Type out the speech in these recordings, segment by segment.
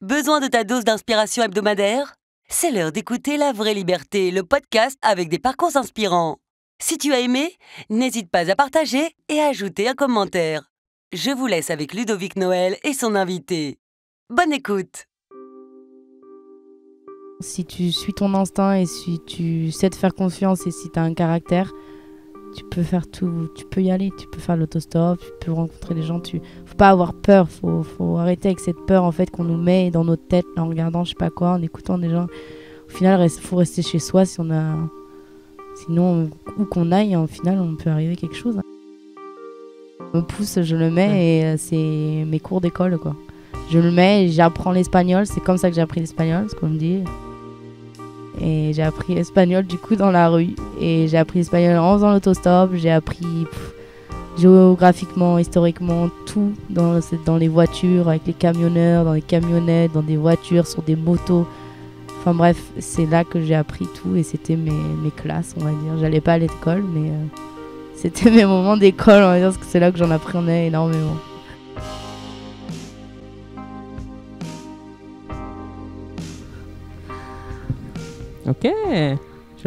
Besoin de ta dose d'inspiration hebdomadaire? C'est l'heure d'écouter La Vraie Liberté, le podcast avec des parcours inspirants. Si tu as aimé, n'hésite pas à partager et à ajouter un commentaire. Je vous laisse avec Ludovic Noël et son invité. Bonne écoute! Si tu suis ton instinct et si tu sais te faire confiance et si tu as un caractère, tu peux faire tout, tu peux y aller, tu peux faire l'autostop, tu peux rencontrer des gens, faut pas avoir peur, faut arrêter avec cette peur en fait qu'on nous met dans notre tête en regardant je sais pas quoi, en écoutant des gens. Au final, faut rester chez soi sinon où qu'on aille, au final on peut arriver à quelque chose. Je me pousse, je le mets et c'est mes cours d'école quoi. Je le mets et j'apprends l'espagnol, c'est comme ça que j'ai appris l'espagnol, ce qu'on me dit. Et j'ai appris l'espagnol du coup dans la rue. Et j'ai appris l'espagnol en faisant l'autostop. J'ai appris géographiquement, historiquement, tout dans les voitures, avec les camionneurs, dans les camionnettes, dans des voitures, sur des motos. Enfin bref, c'est là que j'ai appris tout et c'était mes classes, on va dire. J'allais pas à l'école, mais c'était mes moments d'école, on va dire, parce que c'est là que j'en apprenais énormément. Ok, j'ai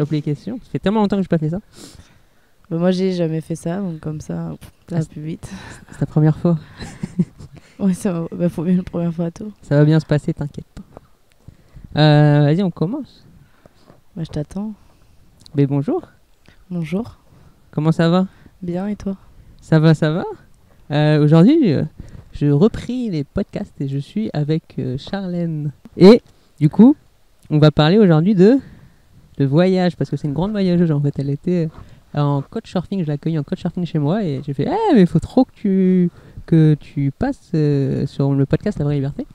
oublié les questions. Ça fait tellement longtemps que j'ai pas fait ça. Bah moi j'ai jamais fait ça, donc comme ça, ça va plus vite. C'est ta première fois. Ouais, ça va, bah, faut bien la première fois à tout. Ça va bien se passer, t'inquiète pas. Vas-y, on commence. Bah je t'attends. Mais bonjour. Bonjour. Comment ça va? Bien et toi? Ça va, ça va. Aujourd'hui, je repris les podcasts et je suis avec Charlène. Et du coup, on va parler aujourd'hui de voyage, parce que c'est une grande voyageuse en fait. Elle était en couchsurfing, je l'ai accueillie en couchsurfing chez moi et j'ai fait mais il faut trop que tu passes sur le podcast La Vraie Liberté,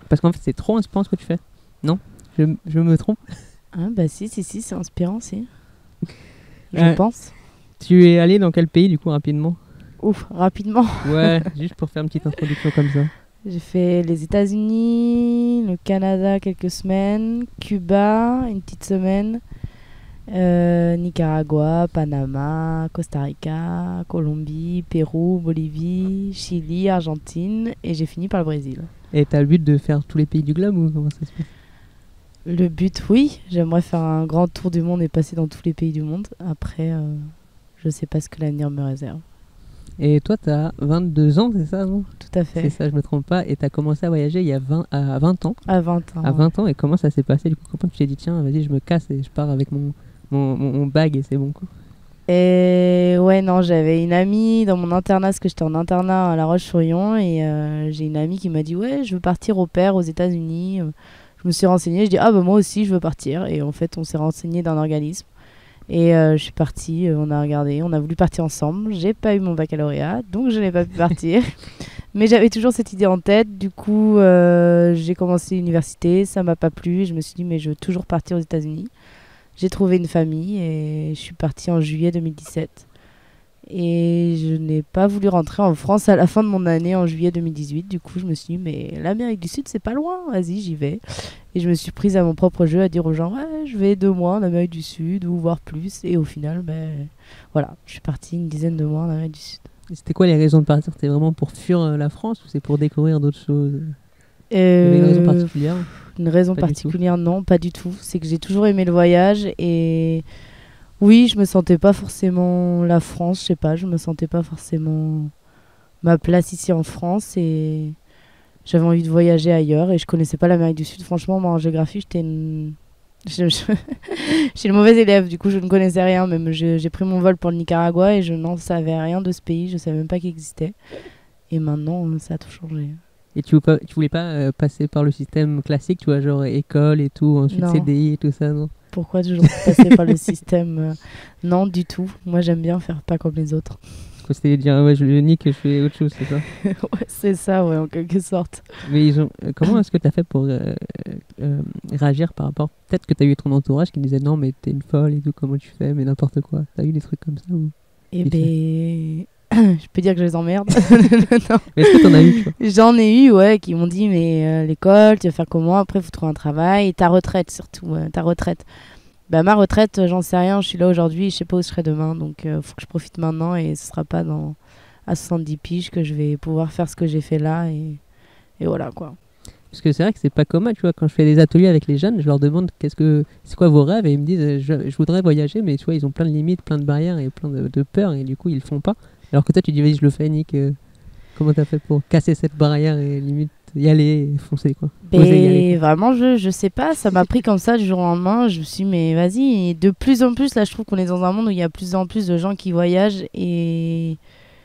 parce qu'en fait c'est trop inspirant ce que tu fais. Non, je me trompe? Ah bah si, c'est inspirant, si. Je pense. Tu es allé dans quel pays du coup, rapidement? Ouf, rapidement. Ouais, juste pour faire une petite introduction comme ça. J'ai fait les États-Unis, le Canada quelques semaines, Cuba une petite semaine, Nicaragua, Panama, Costa Rica, Colombie, Pérou, Bolivie, Chili, Argentine et j'ai fini par le Brésil. Et t'as le but de faire tous les pays du globe ou comment ça se fait? Le but, oui, j'aimerais faire un grand tour du monde et passer dans tous les pays du monde. Après, je sais pas ce que l'avenir me réserve. Et toi, t'as 22 ans, c'est ça, non? Tout à fait. C'est ça, je me trompe pas. Et t'as commencé à voyager il y a à 20 ans. À 20 ans. À 20 ans, et comment ça s'est passé du coup? Comment tu t'es dit, tiens, vas-y, je me casse et je pars avec mon bag et c'est bon coup? Et ouais, non, j'avais une amie dans mon internat, parce que j'étais en internat à La Roche-sur-Yon, et j'ai une amie qui m'a dit, ouais, je veux partir au pair aux États-Unis. Je me suis renseignée, je dis, ah bah moi aussi, je veux partir. Et en fait, on s'est renseigné d'un organisme. Et je suis partie, on a regardé, on a voulu partir ensemble. J'ai pas eu mon baccalauréat, donc je n'ai pas pu partir. Mais j'avais toujours cette idée en tête. Du coup, j'ai commencé l'université, ça m'a pas plu. Je me suis dit, mais je veux toujours partir aux États-Unis. J'ai trouvé une famille et je suis partie en juillet 2017. Et je n'ai pas voulu rentrer en France à la fin de mon année en juillet 2018. Du coup, je me suis dit, mais l'Amérique du Sud, c'est pas loin, vas-y, j'y vais. Et je me suis prise à mon propre jeu à dire aux gens, ouais, je vais 2 mois en Amérique du Sud ou voire plus. Et au final, voilà, je suis partie une dizaine de mois en Amérique du Sud. Et c'était quoi les raisons de partir? C'était vraiment pour fuir la France ou c'est pour découvrir d'autres choses? Il y avait une raison particulière? Une raison particulière, non, pas du tout. C'est que j'ai toujours aimé le voyage et oui, je me sentais pas forcément la France, je sais pas, je me sentais pas forcément ma place ici en France et j'avais envie de voyager ailleurs et je connaissais pas l'Amérique du Sud. Franchement, moi en géographie, j'étais le mauvais élève, du coup je ne connaissais rien. Même j'ai pris mon vol pour le Nicaragua et je n'en savais rien de ce pays, je savais même pas qu'il existait. Et maintenant, ça a tout changé. Et tu voulais pas passer par le système classique, tu vois, genre école et tout, ensuite non. CDI et tout ça, non? Pourquoi toujours passer par le système Non, du tout. Moi, j'aime bien faire pas comme les autres. C'était dire, ouais, je le nique et je fais autre chose, c'est ça? Ouais, c'est ça, ouais, en quelque sorte. Mais comment est-ce que tu as fait pour réagir par rapport... Peut-être que tu as eu ton entourage qui disait, non, mais t'es une folle et tout, comment tu fais, mais n'importe quoi. Tu as eu des trucs comme ça ou... Eh ben... je peux dire que je les emmerde. Non. Mais est-ce que t'en as eu, tu vois? J'en ai eu, ouais, qui m'ont dit, mais l'école, tu vas faire comment? Après, il faut trouver un travail. Et ta retraite, surtout, ta retraite. Bah, ma retraite, j'en sais rien. Je suis là aujourd'hui, je sais pas où je serai demain. Donc, faut que je profite maintenant. Et ce sera pas à 70 piges que je vais pouvoir faire ce que j'ai fait là. Et voilà, quoi. Parce que c'est vrai que c'est pas commun, tu vois, quand je fais des ateliers avec les jeunes, je leur demande c'est quoi vos rêves et ils me disent je voudrais voyager, mais tu vois, ils ont plein de limites, plein de barrières et plein de peurs et du coup ils le font pas. Alors que toi tu dis vas-y je le fais, Nick, comment t'as fait pour casser cette barrière et limite y aller et foncer quoi. Oser y aller, quoi. Vraiment, je sais pas, ça m'a pris comme ça du jour au lendemain. Je me suis dit, mais vas-y. Et de plus en plus, là, je trouve qu'on est dans un monde où il y a de plus en plus de gens qui voyagent et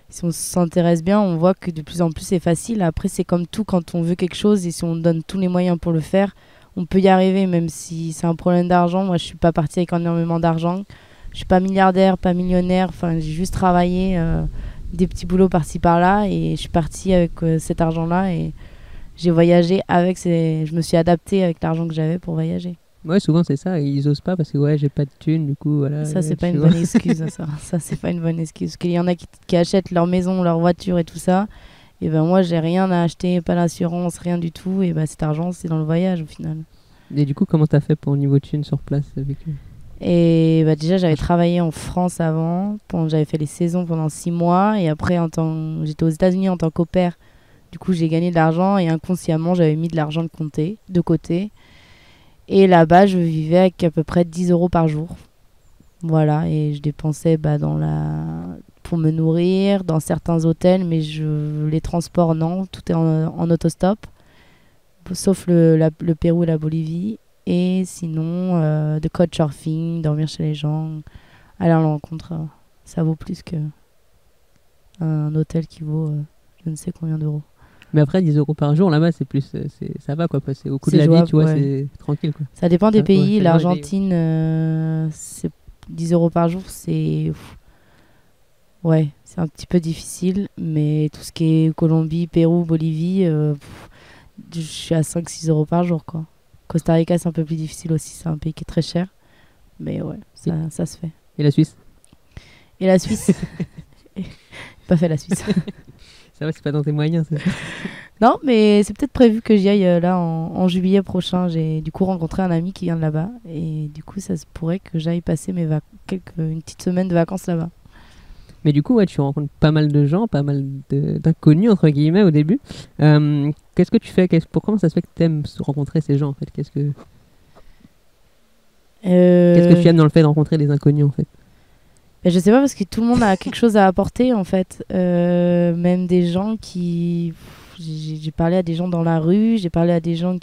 si on s'intéresse bien, on voit que de plus en plus c'est facile. Après, c'est comme tout quand on veut quelque chose et si on donne tous les moyens pour le faire, on peut y arriver, même si c'est un problème d'argent. Moi, je suis pas partie avec énormément d'argent. Je suis pas milliardaire, pas millionnaire. Enfin, j'ai juste travaillé des petits boulots par-ci par-là et je suis partie avec cet argent-là et j'ai voyagé avec je me suis adaptée avec l'argent que j'avais pour voyager. Ouais, souvent c'est ça, ils osent pas parce que ouais, j'ai pas de thunes, du coup voilà. Ça, c'est pas tu une vois. bonne excuse, ça. Ça, c'est pas une bonne excuse. Parce qu'il y en a qui achètent leur maison, leur voiture et tout ça. Et ben moi, j'ai rien à acheter, pas d'assurance, rien du tout. Et ben cet argent, c'est dans le voyage au final. Et du coup, comment t'as fait pour niveau thunes sur place avec eux? Et bah déjà, j'avais travaillé en France avant. J'avais fait les saisons pendant 6 mois. Et après, j'étais aux États-Unis en tant qu'au pair. Du coup, j'ai gagné de l'argent et inconsciemment, j'avais mis de l'argent de côté. Et là-bas, je vivais avec à peu près 10 euros par jour. Voilà, et je dépensais pour me nourrir dans certains hôtels, mais les transports, non, tout est en autostop, sauf le Pérou et la Bolivie. Et sinon, de couchsurfing, dormir chez les gens, aller à la rencontre, ça vaut plus qu'un hôtel qui vaut je ne sais combien d'euros. Mais après 10 euros par jour là-bas c'est plus ça va quoi, c'est au coût de C'est la jouable, vie, tu vois, ouais. c'est tranquille quoi. Ça dépend des Ouais, pays. ça dépend des L'Argentine, c'est 10 euros par jour, ouais, c'est un petit peu difficile. Mais tout ce qui est Colombie, Pérou, Bolivie, je suis à 5-6 euros par jour, quoi. Costa Rica, c'est un peu plus difficile aussi. C'est un pays qui est très cher. Mais ouais, ça se fait. Et la Suisse? Et la Suisse pas fait la Suisse. Ça va, c'est pas dans tes moyens ça. Non, mais c'est peut-être prévu que j'y aille là en juillet prochain. J'ai du coup rencontré un ami qui vient de là-bas. Et du coup, ça se pourrait que j'aille passer une petite semaine de vacances là-bas. Mais du coup, ouais, tu rencontres pas mal de gens, pas mal d'inconnus, entre guillemets, au début. Qu'est-ce que tu fais? Comment ça se fait que tu aimes rencontrer ces gens, en fait? Qu'est-ce que tu aimes dans le fait de rencontrer des inconnus, en fait? Ben, je sais pas, parce que tout le monde a quelque chose à apporter, en fait. Même des gens qui... J'ai parlé à des gens dans la rue, j'ai parlé à des gens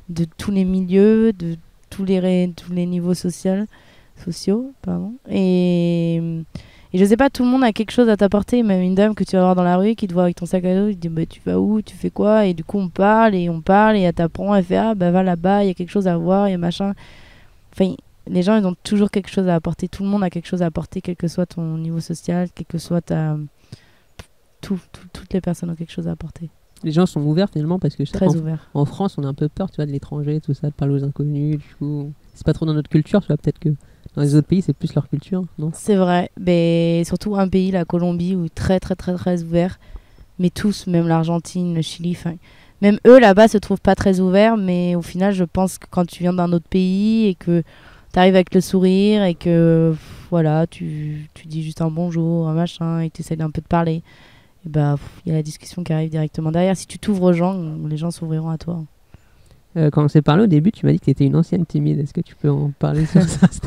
de tous les milieux, de tous les niveaux sociaux. Pardon. Et je sais pas, tout le monde a quelque chose à t'apporter. Même une dame que tu vas voir dans la rue qui te voit avec ton sac à dos, il te dit bah, tu vas où, tu fais quoi? Et du coup on parle et elle t'apprend, elle fait ah bah va là-bas, il y a quelque chose à voir, il y a machin. Enfin, les gens ils ont toujours quelque chose à apporter, tout le monde a quelque chose à apporter, quel que soit ton niveau social, quel que soit toutes les personnes ont quelque chose à apporter. Les gens sont ouverts finalement parce que je sais Très ouverts. en France on a un peu peur, tu vois, de l'étranger, tout ça, de parler aux inconnus, du coup c'est pas trop dans notre culture, tu vois, peut-être que dans les autres pays c'est plus leur culture, non? C'est vrai, mais surtout un pays, la Colombie, où très très très très ouvert, mais tous, même l'Argentine, le Chili, même eux là-bas se trouvent pas très ouverts, mais au final je pense que quand tu viens d'un autre pays et que tu arrives avec le sourire et que voilà, tu dis juste un bonjour, un machin, et tu essaies d'un peu de parler, et bah il y a la discussion qui arrive directement derrière. Si tu t'ouvres aux gens, les gens s'ouvriront à toi. Quand on s'est parlé au début, tu m'as dit que tu étais une ancienne timide. Est-ce que tu peux en parler sur ça, s'il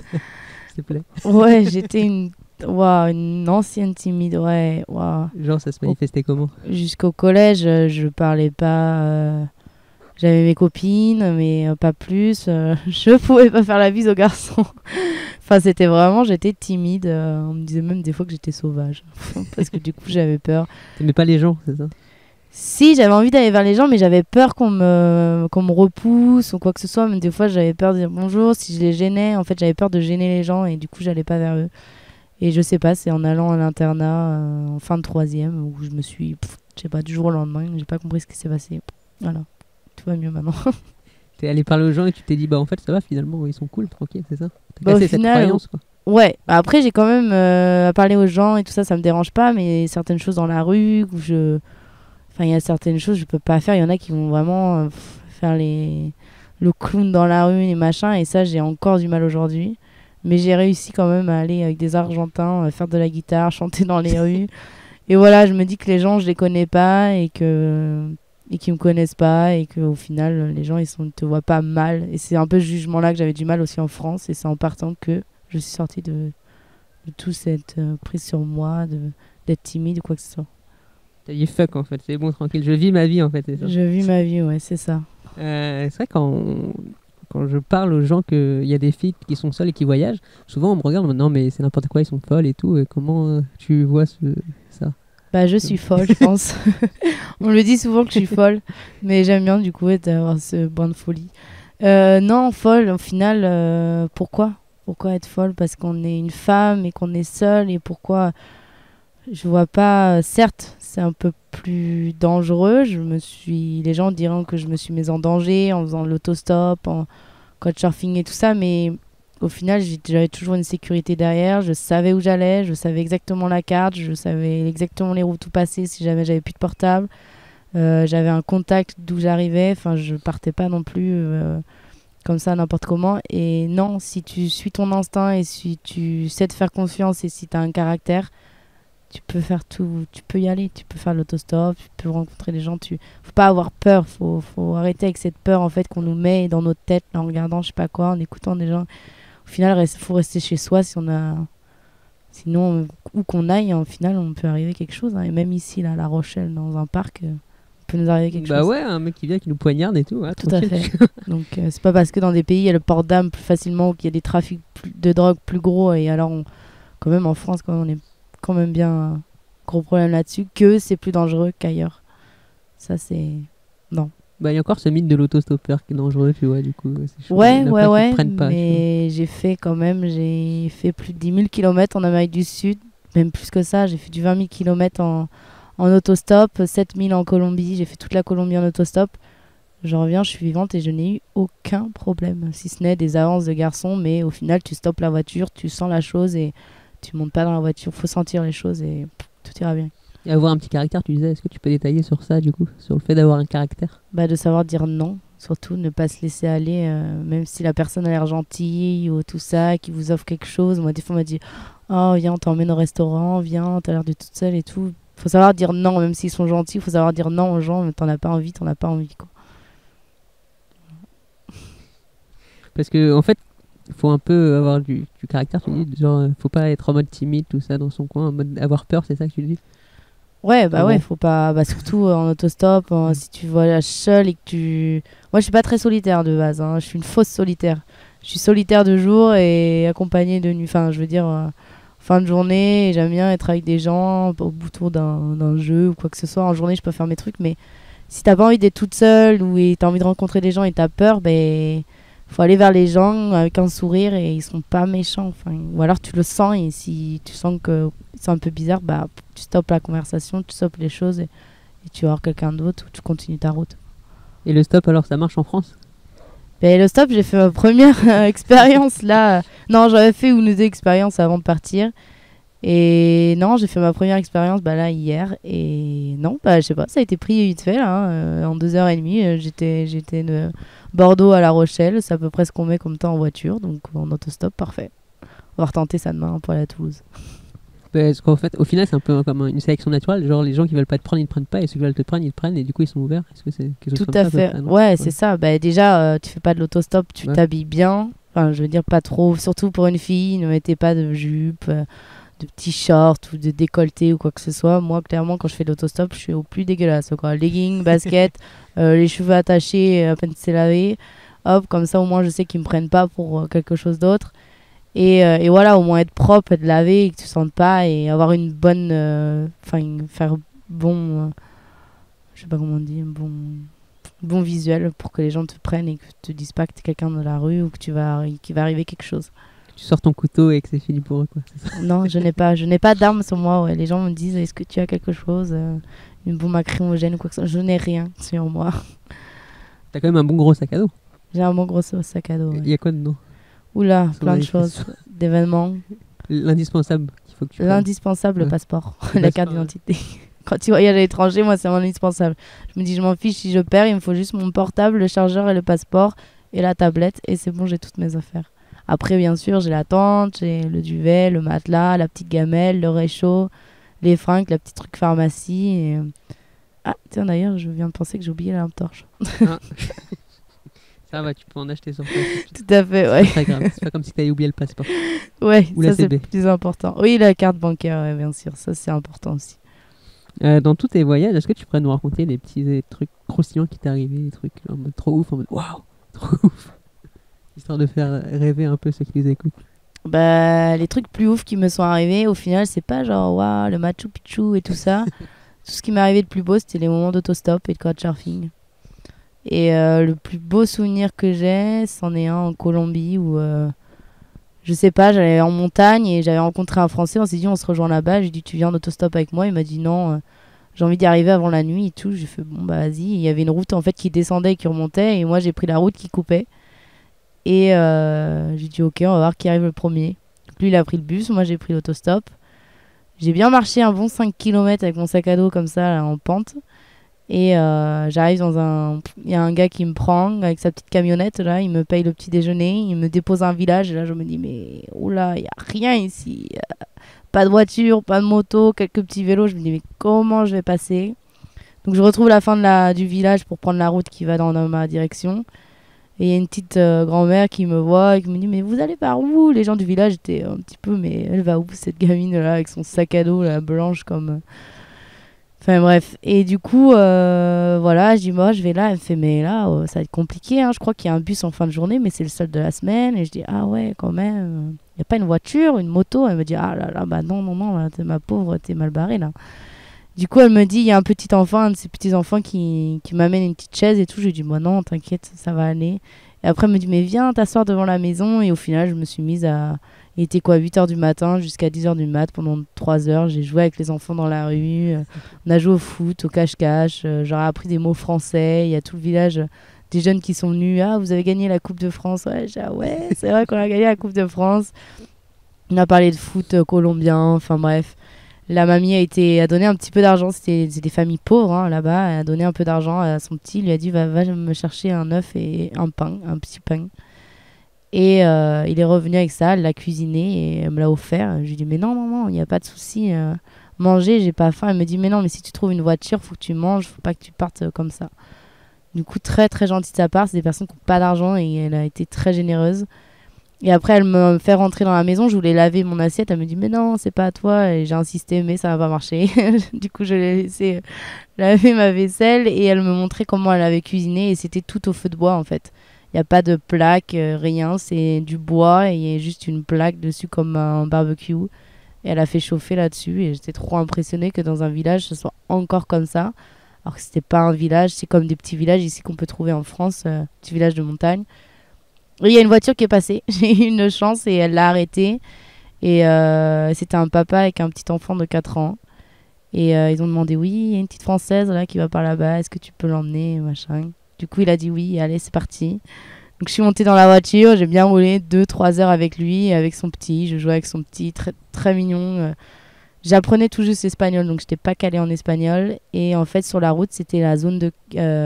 te plaît? Ouais, j'étais une ancienne timide, ouais. Wow. Genre, ça se manifestait comment? Jusqu'au collège, je parlais pas. J'avais mes copines, mais pas plus. Je pouvais pas faire la bise aux garçons. Enfin, j'étais timide. On me disait même des fois que j'étais sauvage. Parce que du coup, j'avais peur. T'aimais pas les gens, c'est ça? Si, j'avais envie d'aller vers les gens, mais j'avais peur qu'on me repousse ou quoi que ce soit. Même des fois, j'avais peur de dire bonjour. Si je les gênais, en fait, j'avais peur de gêner les gens et du coup, j'allais pas vers eux. Et je sais pas, c'est en allant à l'internat en fin de 3e où je me suis, je sais pas, du jour au lendemain, j'ai pas compris ce qui s'est passé. Voilà, tout va mieux maintenant. T'es allé parler aux gens et tu t'es dit, bah en fait, ça va finalement, ils sont cool, tranquille, c'est ça? Bah, T'as cassé au cette final, croyance, quoi. Ouais, après, j'ai quand même à parler aux gens et tout ça, ça me dérange pas, mais certaines choses dans la rue où Enfin, il y a certaines choses que je peux pas faire. Il y en a qui vont vraiment faire le clown dans la rue et machin. Et ça, j'ai encore du mal aujourd'hui. Mais j'ai réussi quand même à aller avec des Argentins, faire de la guitare, chanter dans les rues. Et voilà, je me dis que les gens, je les connais pas et que et qui me connaissent pas et qu'au final les gens te voient pas mal, et c'est un peu ce jugement là que j'avais du mal aussi en France, et c'est en partant que je suis sortie de toute cette prise sur moi d'être timide ou quoi que ce soit. T'as dit fuck en fait, c'est bon, tranquille, je vis ma vie en fait, c'est ça. Je vis ma vie, ouais, c'est ça. C'est vrai quand je parle aux gens qu'il y a des filles qui sont seules et qui voyagent, souvent on me regarde en me disant non mais c'est n'importe quoi, ils sont folles et tout, et comment tu vois ça? Bah je suis folle, je pense. On me dit souvent que je suis folle, mais j'aime bien du coup avoir ce brin de folie. Non, folle, au final, pourquoi être folle? Parce qu'on est une femme et qu'on est seule, et pourquoi? Je vois pas. Certes, c'est un peu plus dangereux. Les gens diront que je me suis mise en danger en faisant l'autostop, en couchsurfing et tout ça, mais au final, j'avais toujours une sécurité derrière. Je savais où j'allais, je savais exactement la carte, je savais exactement les routes où passer si jamais j'avais plus de portable. J'avais un contact d'où j'arrivais. Enfin, je partais pas non plus comme ça n'importe comment. Et non, si tu suis ton instinct et si tu sais te faire confiance et si tu as un caractère, tu peux faire tout, tu peux y aller, tu peux faire l'autostop, tu peux rencontrer des gens, faut pas avoir peur, faut arrêter avec cette peur en fait qu'on nous met dans notre tête là, en regardant je sais pas quoi, en écoutant des gens. Au final, faut rester chez soi sinon où qu'on aille, au final on peut arriver quelque chose, hein. Et même ici là, à La Rochelle, dans un parc, peut nous arriver quelque chose. Bah ouais, un mec qui vient qui nous poignarde et tout, hein, tout à fait. Donc c'est pas parce que dans des pays il y a le port d'armes plus facilement ou qu'il y a des trafics de drogue plus gros, et alors quand même en France quand même, on est quand même bien un gros problème là-dessus, que c'est plus dangereux qu'ailleurs. Ça c'est... Non. Bah il y a encore ce mythe de l'autostoppeur qui est dangereux, tu vois, du coup. Ouais, mais j'ai fait plus de 10 000 km en Amérique du Sud, même plus que ça, j'ai fait du 20 000 km en autostop, 7 000 en Colombie, j'ai fait toute la Colombie en autostop. Je reviens, je suis vivante et je n'ai eu aucun problème, si ce n'est des avances de garçons, mais au final tu stoppes la voiture, tu sens la chose et tu montes pas dans la voiture, faut sentir les choses et tout ira bien. Et avoir un petit caractère, tu disais, est-ce que tu peux détailler sur ça du coup, sur le fait d'avoir un caractère? Bah de savoir dire non, surtout ne pas se laisser aller, même si la personne a l'air gentille ou tout ça, qui vous offre quelque chose. Moi des fois on m'a dit oh viens on t'emmène au restaurant, viens t'as l'air de toute seule et tout. Faut savoir dire non, même s'ils sont gentils, faut savoir dire non aux gens, mais t'en as pas envie quoi. Parce que en fait faut un peu avoir du caractère, tu dis, genre faut pas être en mode timide tout ça dans son coin, en mode avoir peur, c'est ça que tu dis? Ouais, bah ouais, faut pas, bah surtout en autostop, si tu voyages seul et que moi je suis pas très solitaire de base, hein. Je suis une fausse solitaire. Je suis solitaire de jour et accompagnée de nuit, enfin je veux dire fin de journée, et j'aime bien être avec des gens autour d'un jeu ou quoi que ce soit. En journée je peux faire mes trucs, mais si t'as pas envie d'être toute seule ou t'as envie de rencontrer des gens et t'as peur, ben faut aller vers les gens avec un sourire et ils sont pas méchants, enfin, ou alors tu le sens, et si tu sens que c'est un peu bizarre, bah tu stoppes la conversation, tu stoppes les choses et tu vas voir quelqu'un d'autre ou tu continues ta route. Et le stop alors, ça marche en France? Ben, le stop, j'ai fait ma première expérience là. Non, j'avais fait une ou deux expériences avant de partir. Et non, j'ai fait ma première expérience là hier. Et non, je sais pas, ça a été pris vite fait là, hein. En 2h30, j'étais de Bordeaux à La Rochelle. C'est à peu près ce qu'on met comme temps en voiture. Donc en autostop, parfait. On va retenter ça demain pour aller à Toulouse. Parce qu'en fait, au final, c'est un peu comme une sélection naturelle. Genre, les gens qui veulent pas te prendre, ils te prennent pas. Et ceux qui veulent te prendre, ils te prennent. Et du coup, ils sont ouverts. Est-ce que c'est quelque chose tout comme à ça, fait. Ouais, c'est ça. Bah, déjà, tu fais pas de l'autostop, tu t'habilles bien. Enfin, je veux dire, pas trop. Surtout pour une fille, ne mettez pas de jupe, de petits shorts ou de décolleté ou quoi que ce soit. Moi, clairement, quand je fais de l'autostop, je suis au plus dégueulasse, quoi. Leggings, basket, les cheveux attachés, à peine c'est lavé. Hop, comme ça, au moins, je sais qu'ils me prennent pas pour quelque chose d'autre. Et voilà, au moins être propre, être lavé et que tu sentes pas, et avoir une bonne, faire bon, je sais pas comment on dit, bon visuel pour que les gens te prennent et que te disent pas que t'es quelqu'un dans la rue ou que qu'il va arriver quelque chose. Tu sors ton couteau et que c'est fini pour eux, quoi. Non, je n'ai pas d'armes sur moi. Ouais. Les gens me disent est-ce que tu as quelque chose, une bombe lacrymogène ou quoi que ce soit. Je n'ai rien sur moi. T'as quand même un bon gros sac à dos. J'ai un bon gros sac à dos. Il y a quoi dedans? Oula, plein de choses, d'événements. L'indispensable qu'il faut que tu L'indispensable, le passeport, la carte d'identité. Quand tu voyages à l'étranger, moi, c'est mon indispensable. Je me dis, je m'en fiche si je perds, il me faut juste mon portable, le chargeur et le passeport et la tablette, et c'est bon, j'ai toutes mes affaires. Après, bien sûr, j'ai la tente, j'ai le duvet, le matelas, la petite gamelle, le réchaud, les fringues, la petite truc pharmacie. Ah, tiens, d'ailleurs, je viens de penser que j'ai oublié la lampe torche. Ah. Ça va, tu peux en acheter sur place. Tout à fait, C'est ouais. pas très grave, c'est pas comme si t'avais oublié le passeport. Ouais, Ou la ça, c'est CB. le plus important. Oui, la carte bancaire, ouais, bien sûr. Ça, c'est important aussi. Dans tous tes voyages, est-ce que tu pourrais nous raconter des petits trucs croustillants qui t'est arrivé, des trucs en mode trop ouf, en mode waouh, trop ouf, histoire de faire rêver un peu ceux qui nous écoutent. Bah, les trucs plus ouf qui me sont arrivés, au final, c'est pas genre, waouh, le Machu Picchu et tout ça. Tout ce qui m'est arrivé de plus beau, c'était les moments d'autostop et de couchsurfing. Et le plus beau souvenir que j'ai, c'en est un en Colombie où, je sais pas, j'allais en montagne et j'avais rencontré un Français. On s'est dit, on se rejoint là-bas. J'ai dit, tu viens en autostop avec moi? Il m'a dit, non, j'ai envie d'y arriver avant la nuit et tout. J'ai fait, bon, bah vas-y. Il y avait une route en fait qui descendait et qui remontait. Et moi, j'ai pris la route qui coupait. Et j'ai dit, ok, on va voir qui arrive le premier. Donc, lui, il a pris le bus. Moi, j'ai pris l'autostop. J'ai bien marché un bon 5 km avec mon sac à dos comme ça, là, en pente. Et j'arrive dans un... Il y a un gars qui me prend avec sa petite camionnette, là, il me paye le petit déjeuner, il me dépose à un village, et là je me dis, mais oula, il n'y a rien ici. Pas de voiture, pas de moto, quelques petits vélos. Je me dis, mais comment je vais passer? Donc je retrouve la fin du village pour prendre la route qui va dans ma direction. Et il y a une petite grand-mère qui me voit et qui me dit, mais vous allez par où? Les gens du village étaient un petit peu, mais elle va où cette gamine là avec son sac à dos là, blanche comme... Enfin bref, et du coup, voilà, je dis, moi je vais là, elle me fait, mais là, ça va être compliqué, hein. Je crois qu'il y a un bus en fin de journée, mais c'est le seul de la semaine. Et je dis, ah ouais, quand même, il n'y a pas une voiture, une moto? Elle me dit, ah là là, bah non, non, non, là, t'es ma pauvre, t'es mal barrée là. Du coup, elle me dit, il y a un petit enfant, un de ces petits enfants qui m'amène une petite chaise et tout. Je lui dis, moi non, t'inquiète, ça va aller. Et après, elle me dit, mais viens t'asseoir devant la maison. Et au final, je me suis mise à... Il était quoi, 8h du matin jusqu'à 10h du mat pendant 3 heures. J'ai joué avec les enfants dans la rue. On a joué au foot, au cache-cache. J'aurais appris des mots français. Il y a tout le village, des jeunes qui sont venus. Ah, vous avez gagné la Coupe de France. Ouais, ouais, c'est vrai qu'on a gagné la Coupe de France. On a parlé de foot colombien. Enfin bref. La mamie a donné un petit peu d'argent. C'est des familles pauvres, hein, là-bas. Elle a donné un peu d'argent à son petit. Il lui a dit, va me chercher un œuf et un pain, un petit pain. Et il est revenu avec ça, elle l'a cuisiné et elle me l'a offert. Je lui ai dit, mais non, non, non, il n'y a pas de souci. Manger, j'ai pas faim. Elle me dit, mais non, mais si tu trouves une voiture, faut que tu manges, faut pas que tu partes comme ça. Du coup, très, très gentil de sa part. C'est des personnes qui n'ont pas d'argent et elle a été très généreuse. Et après, elle me fait rentrer dans la maison. Je voulais laver mon assiette. Elle me dit, mais non, c'est pas à toi. Et j'ai insisté, mais ça va pas marcher. Du coup, je l'ai laissé laver ma vaisselle et elle me montrait comment elle avait cuisiné. Et c'était tout au feu de bois, en fait. Il n'y a pas de plaque, rien. C'est du bois et il y a juste une plaque dessus comme un barbecue. Et elle a fait chauffer là-dessus. Et j'étais trop impressionnée que dans un village, ce soit encore comme ça. Alors que c'était pas un village. C'est comme des petits villages ici qu'on peut trouver en France. Petits villages de montagne. Et il y a une voiture qui est passée. J'ai eu une chance et elle l'a arrêtée. Et c'était un papa avec un petit enfant de 4 ans. Et ils ont demandé, oui, il y a une petite Française là qui va par là-bas. Est-ce que tu peux l'emmener, machin. Du coup, il a dit oui, allez, c'est parti. Donc, je suis montée dans la voiture, j'ai bien roulé 2-3 heures avec lui, avec son petit. Je jouais avec son petit, très, très mignon. J'apprenais tout juste l'espagnol, donc je n'étais pas calée en espagnol. Et en fait, sur la route, c'était la zone de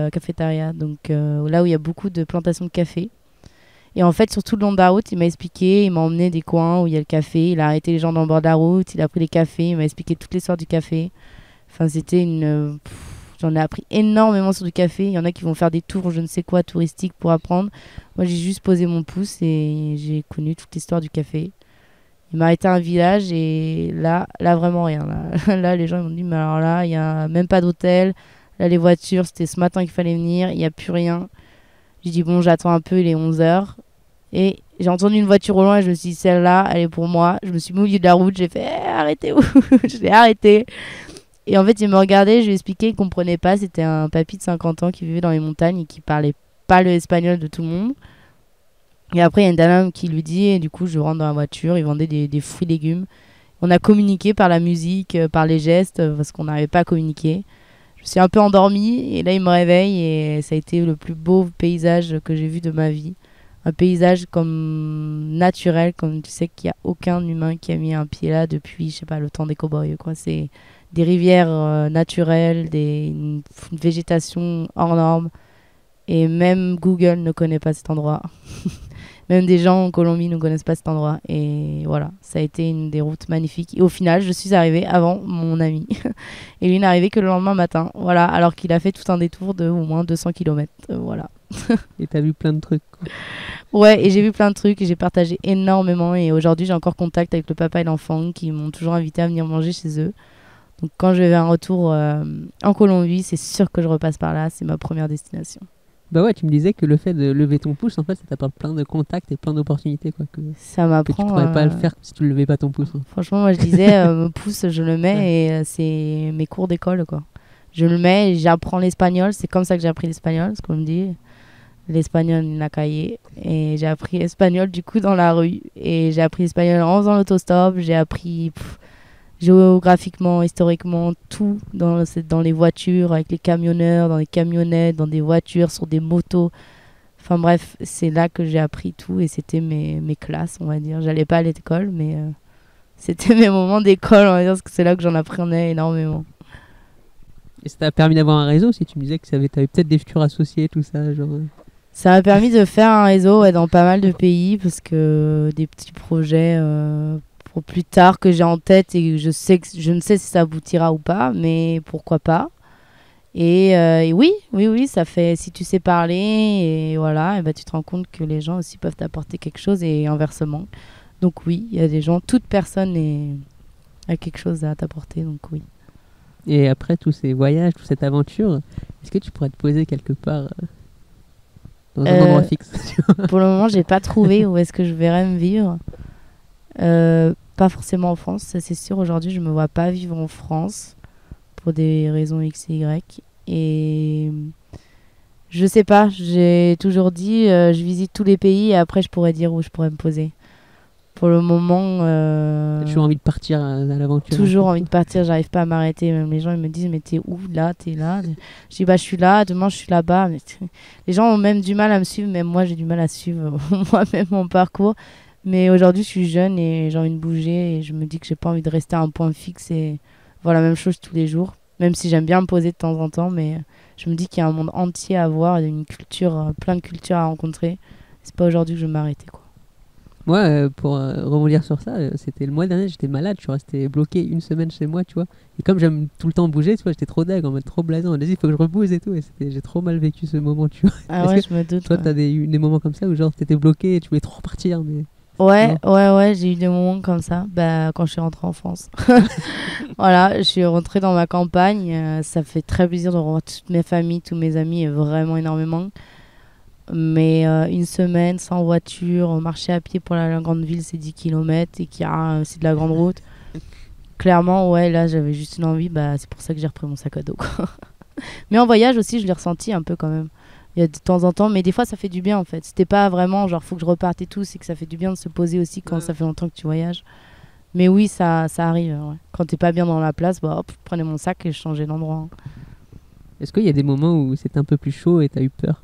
cafétéria, donc là où il y a beaucoup de plantations de café. Et en fait, sur tout le long de la route, il m'a expliqué, il m'a emmené des coins où il y a le café. Il a arrêté les gens dans le bord de la route, il a pris les cafés, il m'a expliqué toutes les sortes du café. Enfin, c'était une... J'en ai appris énormément sur du café. Il y en a qui vont faire des tours, je ne sais quoi, touristiques pour apprendre. Moi, j'ai juste posé mon pouce et j'ai connu toute l'histoire du café. Il m'a arrêté à un village et là vraiment rien. Là, les gens ils m'ont dit, mais alors là, il n'y a même pas d'hôtel. Là, les voitures, c'était ce matin qu'il fallait venir. Il n'y a plus rien. J'ai dit, bon, j'attends un peu, il est 11h. Et j'ai entendu une voiture au loin et je me suis dit, celle-là, elle est pour moi. Je me suis mis au milieu de la route. J'ai fait, arrêtez-vous. Je l'ai arrêté. Et en fait, il me regardait, je lui ai expliqué, il comprenait pas. C'était un papy de 50 ans qui vivait dans les montagnes et qui parlait pas le espagnol de tout le monde. Et après, il y a une dame qui lui dit, et du coup, je rentre dans la voiture, il vendait des fruits et légumes. On a communiqué par la musique, par les gestes, parce qu'on n'arrivait pas à communiquer. Je me suis un peu endormie, et là, il me réveille, et ça a été le plus beau paysage que j'ai vu de ma vie. Un paysage comme naturel, comme tu sais qu'il n'y a aucun humain qui a mis un pied là depuis, je sais pas, le temps des cow-boys, quoi. C'est des rivières naturelles, une végétation hors norme. Et même Google ne connaît pas cet endroit. Même des gens en Colombie ne connaissent pas cet endroit. Et voilà, ça a été une des routes magnifiques. Et au final, je suis arrivée avant mon ami. Et lui n'est arrivé que le lendemain matin. Voilà, alors qu'il a fait tout un détour de au moins 200 km. Voilà. Et t'as vu plein de trucs, quoi. Ouais, et j'ai vu plein de trucs et j'ai partagé énormément. Et aujourd'hui, j'ai encore contact avec le papa et l'enfant qui m'ont toujours invité à venir manger chez eux. Donc quand je vais un retour en Colombie, c'est sûr que je repasse par là. C'est ma première destination. Bah ouais, tu me disais que le fait de lever ton pouce, en fait, ça t'apporte plein de contacts et plein d'opportunités, quoi, Ça que tu m'apprend. pourrais pas le faire si tu levais pas ton pouce, hein. Franchement, moi je disais, mon pouce, je le mets et c'est mes cours d'école, quoi. Je le mets et j'apprends l'espagnol. C'est comme ça que j'ai appris l'espagnol, ce qu'on me dit. L'espagnol in la calle. Et j'ai appris l'espagnol du coup dans la rue. Et j'ai appris l'espagnol en faisant l'autostop. J'ai appris géographiquement, historiquement, tout dans les voitures, avec les camionneurs, dans les camionnettes, dans des voitures, sur des motos. Enfin bref, c'est là que j'ai appris tout et c'était mes classes, on va dire. J'allais pas à l'école, mais c'était mes moments d'école, on va dire, parce que c'est là que j'en apprenais énormément. Et ça t'a permis d'avoir un réseau, si tu me disais que t'avais peut-être des futurs associés, tout ça, genre... Ça m'a permis de faire un réseau dans pas mal de pays, parce que des petits projets pour plus tard que j'ai en tête et je ne sais si ça aboutira ou pas, mais pourquoi pas. Et oui, ça fait, si tu sais parler, et voilà, et ben tu te rends compte que les gens aussi peuvent t'apporter quelque chose et inversement. Donc oui, il y a des gens, toute personne a quelque chose à t'apporter, donc oui. Et après tous ces voyages, toute cette aventure, est-ce que tu pourrais te poser quelque part dans un endroit fixe? Pour le moment, j'ai pas trouvé où est-ce que je verrais me vivre. Pas forcément en France, ça c'est sûr. Aujourd'hui, je me vois pas vivre en France pour des raisons X et Y. Et je sais pas, j'ai toujours dit je visite tous les pays et après je pourrais dire où je pourrais me poser. Pour le moment... T'as toujours envie de partir à l'aventure? Toujours envie de partir, j'arrive pas à m'arrêter. Même les gens ils me disent mais t'es où là? T'es là? Je dis bah je suis là, demain je suis là-bas. Mais les gens ont même du mal à me suivre, même moi j'ai du mal à suivre moi-même mon parcours. Mais aujourd'hui je suis jeune et j'ai envie de bouger et je me dis que j'ai pas envie de rester à un point fixe et voir la même chose tous les jours. Même si j'aime bien me poser de temps en temps, mais je me dis qu'il y a un monde entier à voir, il y a une culture, plein de cultures à rencontrer. C'est pas aujourd'hui que je vais m'arrêter, quoi. Moi, pour rebondir sur ça, c'était le mois dernier, j'étais malade, je suis resté bloqué une semaine chez moi, tu vois. Et comme j'aime tout le temps bouger, tu vois, j'étais trop deg, en mode trop blasé, on m'a dit il faut que je rebouge et tout. Et j'ai trop mal vécu ce moment, tu vois. Ah ouais, je me doute. Toi, t'as des moments comme ça où genre t'étais bloqué et tu voulais trop repartir, mais... Ouais, j'ai eu des moments comme ça, quand je suis rentrée en France. Voilà, je suis rentrée dans ma campagne, ça fait très plaisir de revoir toute ma famille, tous mes amis, et vraiment énormément. Mais une semaine sans voiture, marcher à pied pour la grande ville, c'est 10 km et c'est de la grande route. Clairement, ouais, là j'avais juste une envie, c'est pour ça que j'ai repris mon sac à dos, quoi. Mais en voyage aussi, je l'ai ressenti un peu quand même. Il y a de temps en temps, mais des fois ça fait du bien en fait. C'était pas vraiment genre faut que je reparte et tout, c'est que ça fait du bien de se poser aussi quand ça fait longtemps que tu voyages. Mais oui, ça arrive. Ouais. Quand t'es pas bien dans la place, hop, je prenais mon sac et je changeais d'endroit. Est-ce qu'il y a des moments où c'était un peu plus chaud et t'as eu peur?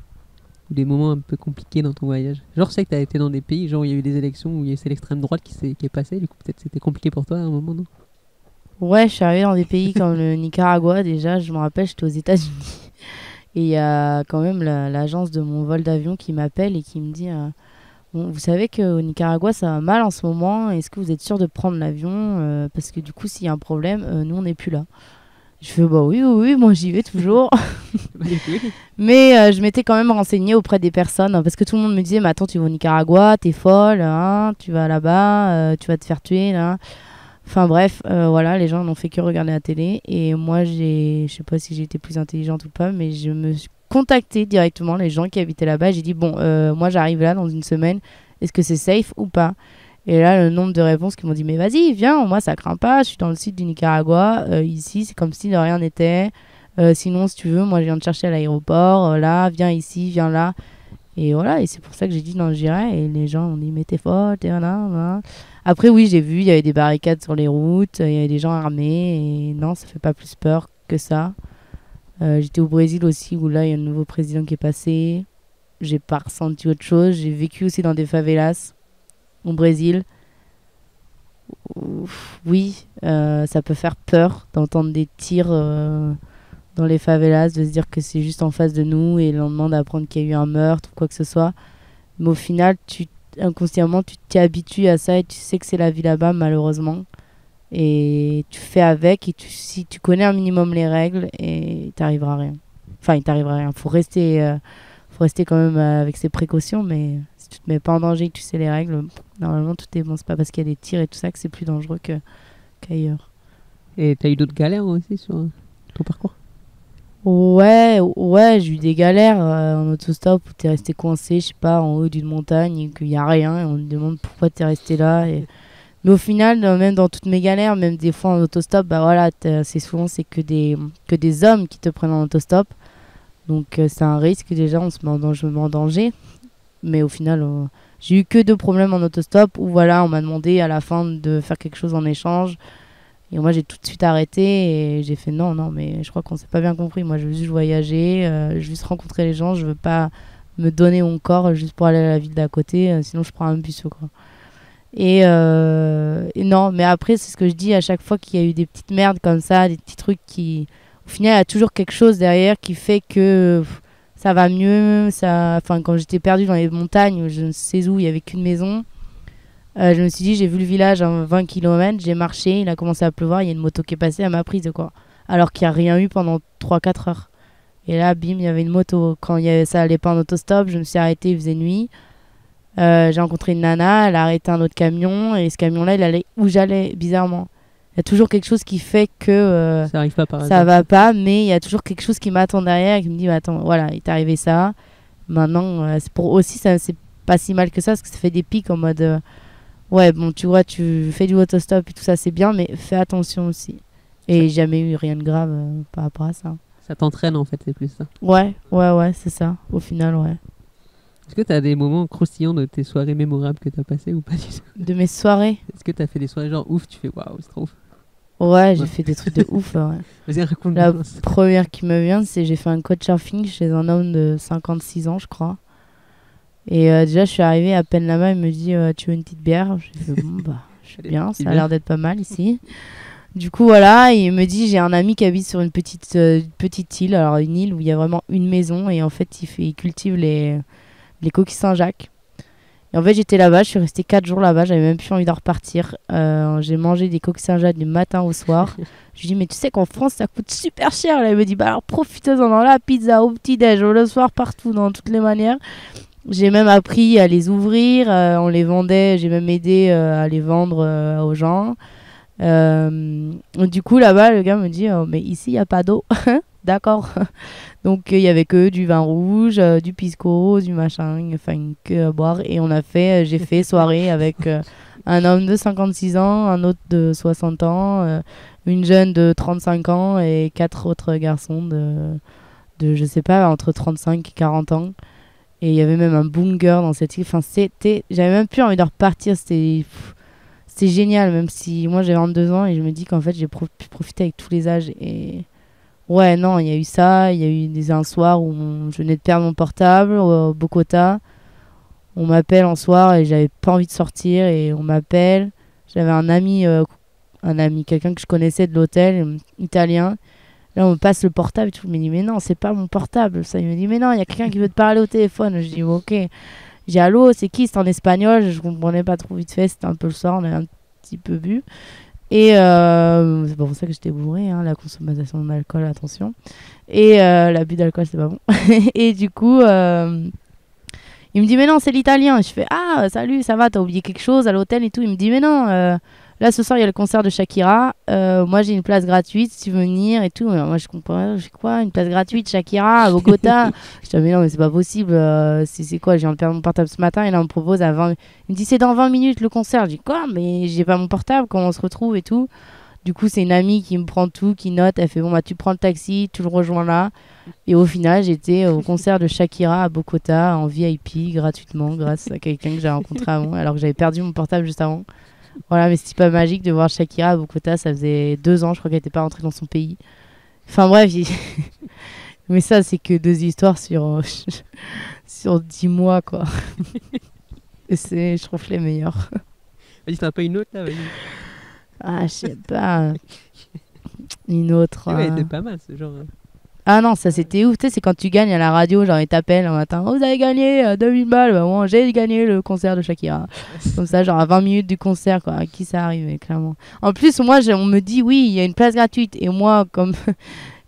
Ou des moments un peu compliqués dans ton voyage? Genre, je sais que t'as été dans des pays, genre, où il y a eu des élections, où c'est l'extrême droite qui est passée, du coup, peut-être c'était compliqué pour toi à un moment, non? Ouais, je suis arrivée dans des pays comme le Nicaragua, déjà, je me rappelle, j'étais aux États-Unis. Et il y a quand même l'agence de mon vol d'avion qui m'appelle et qui me dit bon, vous savez qu'au Nicaragua, ça va mal en ce moment, est-ce que vous êtes sûr de prendre l'avion parce que du coup, s'il y a un problème, nous, on n'est plus là. Je fais bah oui, moi j'y vais toujours. Mais je m'étais quand même renseignée auprès des personnes parce que tout le monde me disait mais attends, tu vas au Nicaragua, t'es folle, hein, tu vas là-bas, tu vas te faire tuer là. Enfin bref, voilà, les gens n'ont fait que regarder la télé et moi je sais pas si j'ai été plus intelligente ou pas, mais je me suis contactée directement les gens qui habitaient là-bas. J'ai dit bon, moi j'arrive là dans une semaine, est-ce que c'est safe ou pas? Et là, le nombre de réponses qui m'ont dit mais vas-y, viens, moi ça craint pas, je suis dans le sud du Nicaragua, ici c'est comme si de rien n'était. Sinon, si tu veux, moi je viens te chercher à l'aéroport, là, viens ici, viens là. Et voilà, et c'est pour ça que j'ai dit non, j'irai. Et les gens ont dit mais t'es folle, t'es là. Après, oui, j'ai vu, il y avait des barricades sur les routes, il y avait des gens armés, et non, ça fait pas plus peur que ça. J'étais au Brésil aussi, où là, il y a un nouveau président qui est passé. J'ai pas ressenti autre chose. J'ai vécu aussi dans des favelas au Brésil. Oui, ça peut faire peur d'entendre des tirs dans les favelas, de se dire que c'est juste en face de nous et le lendemain d'apprendre qu'il y a eu un meurtre ou quoi que ce soit. Mais au final, inconsciemment, tu t'y habitues à ça et tu sais que c'est la vie là-bas, malheureusement. Et tu fais avec et si tu connais un minimum les règles et il t'arrivera rien. Enfin, il t'arrivera rien. Faut rester quand même avec ses précautions, mais si tu te mets pas en danger et que tu sais les règles, normalement tout est bon. C'est pas parce qu'il y a des tirs et tout ça que c'est plus dangereux qu'ailleurs. Et t'as eu d'autres galères aussi sur ton parcours? Ouais, j'ai eu des galères en autostop où t'es resté coincé, je sais pas, en haut d'une montagne et qu'il y a rien et on te demande pourquoi t'es resté là. Mais au final, même dans toutes mes galères, même des fois en autostop, bah voilà, c'est souvent c'est que des hommes qui te prennent en autostop. Donc c'est un risque déjà, je me mets en danger. Mais au final, j'ai eu que 2 problèmes en autostop où voilà, on m'a demandé à la fin de faire quelque chose en échange. Et moi j'ai tout de suite arrêté et j'ai fait non, mais je crois qu'on s'est pas bien compris. Moi je veux juste voyager, je veux juste rencontrer les gens, je veux pas me donner mon corps juste pour aller à la ville d'à côté, sinon je prends un bus quoi. Et non, mais après c'est ce que je dis à chaque fois qu'il y a eu des petites merdes comme ça, des petits trucs qui... Au final il y a toujours quelque chose derrière qui fait que ça va mieux. Enfin, quand j'étais perdue dans les montagnes, je ne sais où, il n'y avait qu'une maison. Je me suis dit, j'ai vu le village à 20 km, j'ai marché, il a commencé à pleuvoir, il y a une moto qui est passée, elle m'a prise quoi. Alors qu'il n'y a rien eu pendant 3-4 heures. Et là, bim, il y avait une moto. Quand ça allait pas en autostop, je me suis arrêtée, il faisait nuit. J'ai rencontré une nana, elle a arrêté un autre camion, et ce camion-là, il allait où j'allais, bizarrement. Il y a toujours quelque chose qui fait que ça arrive pas par ça va pas, mais il y a toujours quelque chose qui m'attend derrière et qui me dit, attends, voilà, il t'est arrivé ça. Maintenant, c'est pour aussi, ça, c'est pas si mal que ça, parce que ça fait des pics en mode... ouais, bon, tu vois, tu fais du autostop et tout ça, c'est bien, mais fais attention aussi. Et jamais eu rien de grave par rapport à ça. Ça t'entraîne en fait, c'est plus ça. Ouais, c'est ça, au final, ouais. Est-ce que t'as des moments croustillants de tes soirées mémorables que t'as passées ou pas du tout? De mes soirées? Est-ce que t'as fait des soirées genre ouf, tu fais waouh, c'est trop ouf? Ouais, j'ai fait des trucs de ouf, ouais. Vas-y, raconte-moi. La première qui me vient, c'est j'ai fait un couchsurfing chez un homme de 56 ans, je crois. Et déjà, je suis arrivée à peine là-bas, il me dit tu veux une petite bière? J'ai fait bon, bah, je suis bien, ça a l'air d'être pas mal ici. Du coup, voilà, il me dit j'ai un ami qui habite sur une petite île, alors une île où il y a vraiment une maison, et en fait, il cultive les coquilles Saint-Jacques. Et en fait, j'étais là-bas, je suis restée 4 jours là-bas, j'avais même plus envie de repartir. J'ai mangé des coquilles Saint-Jacques du matin au soir. Je lui dis mais tu sais qu'en France, ça coûte super cher. Là, il me dit bah alors profitez-en dans la pizza, au petit-déj, le soir, partout, dans toutes les manières. J'ai même appris à les ouvrir, on les vendait, j'ai même aidé à les vendre aux gens. Du coup, là-bas, le gars me dit mais ici, il n'y a pas d'eau. D'accord. Donc, il y avait que du vin rouge, du pisco, du machin, enfin, que à boire. Et j'ai fait soirée avec un homme de 56 ans, un autre de 60 ans, une jeune de 35 ans et 4 autres garçons de je sais pas, entre 35 et 40 ans. Et il y avait même un boonger dans cette île. Enfin, j'avais même plus envie de repartir. C'était génial, même si moi j'ai 22 ans et je me dis qu'en fait j'ai pu profiter avec tous les âges. Et ouais, non, il y a eu ça. Il y a eu un soir où je venais de perdre mon portable au Bogota. On m'appelle en soir et j'avais pas envie de sortir. Et on m'appelle. J'avais un ami, quelqu'un que je connaissais de l'hôtel, italien. Là, on me passe le portable et tout. Il me dit, mais non, c'est pas mon portable. Ça, il me dit, mais non, il y a quelqu'un qui veut te parler au téléphone. Je dis, ok. J'ai allô, c'est qui? C'est en espagnol. Je comprenais pas trop vite fait. C'était un peu le soir. On avait un petit peu bu. Et c'est pas pour ça que j'étais bourrée. Hein, la consommation d'alcool, attention. Et l'abus d'alcool, c'est pas bon. Et du coup, il me dit, mais non, c'est l'italien. Je fais, ah, salut, ça va? T'as oublié quelque chose à l'hôtel et tout? Il me dit, mais non. Là, ce soir, il y a le concert de Shakira. Moi, j'ai une place gratuite si tu veux venir et tout. Mais moi, je comprends. Je sais quoi? Une place gratuite, Shakira, à Bogota? Je dis, mais non, mais c'est pas possible. C'est quoi? Je viens de perdre mon portable ce matin. Et là, on me propose à 20... Il me dit, c'est dans 20 minutes le concert. Je dis, quoi? Mais j'ai pas mon portable. Comment on se retrouve et tout? Du coup, c'est une amie qui me prend tout, qui note. Elle fait, bon, bah, tu prends le taxi, tu le rejoins là. Et au final, j'étais au concert de Shakira à Bogota en VIP, gratuitement, grâce à quelqu'un que j'ai rencontré avant, alors que j'avais perdu mon portable juste avant. Voilà, mais c'était pas magique de voir Shakira à Bogota. Ça faisait 2 ans, je crois qu'elle n'était pas rentrée dans son pays. Enfin bref, mais ça, c'est que 2 histoires sur 10 mois, quoi. Et je trouve les meilleures. Vas-y, t'as pas une autre là? Vas-y. Ah, je sais pas. Une autre. Ouais, c'était pas mal ce genre. Ah non, ça c'était ouf. Tu sais, c'est quand tu gagnes à la radio, genre ils t'appellent un matin. Oh, vous avez gagné 2000 balles. Bah, moi, j'ai gagné le concert de Shakira. Comme ça, genre à 20 minutes du concert, quoi. À qui ça arrive, clairement. En plus, moi, on me dit, oui, il y a une place gratuite. Et moi, comme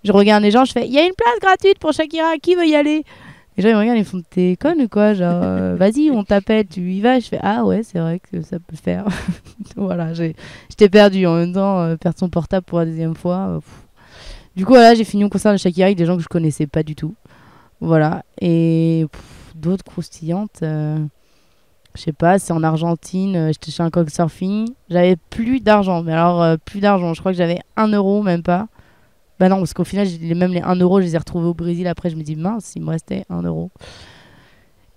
je regarde les gens, je fais, il y a une place gratuite pour Shakira. Qui veut y aller? Les gens, ils me regardent, ils font, t'es conne ou quoi? Genre, vas-y, on t'appelle, tu y vas. Je fais, ah ouais, c'est vrai que ça peut faire. Voilà, j'étais perdue. En même temps, perdre son portable pour la deuxième fois. Du coup, voilà, j'ai fini mon concert de Shakira avec des gens que je connaissais pas du tout. Voilà. Et d'autres croustillantes, je sais pas, c'est en Argentine, j'étais chez un couchsurfing. J'avais plus d'argent, mais alors plus d'argent. Je crois que j'avais 1 euro, même pas. Bah non, parce qu'au final, même les 1 euro, je les ai retrouvés au Brésil. Après, je me dis, mince, il me restait 1 euro.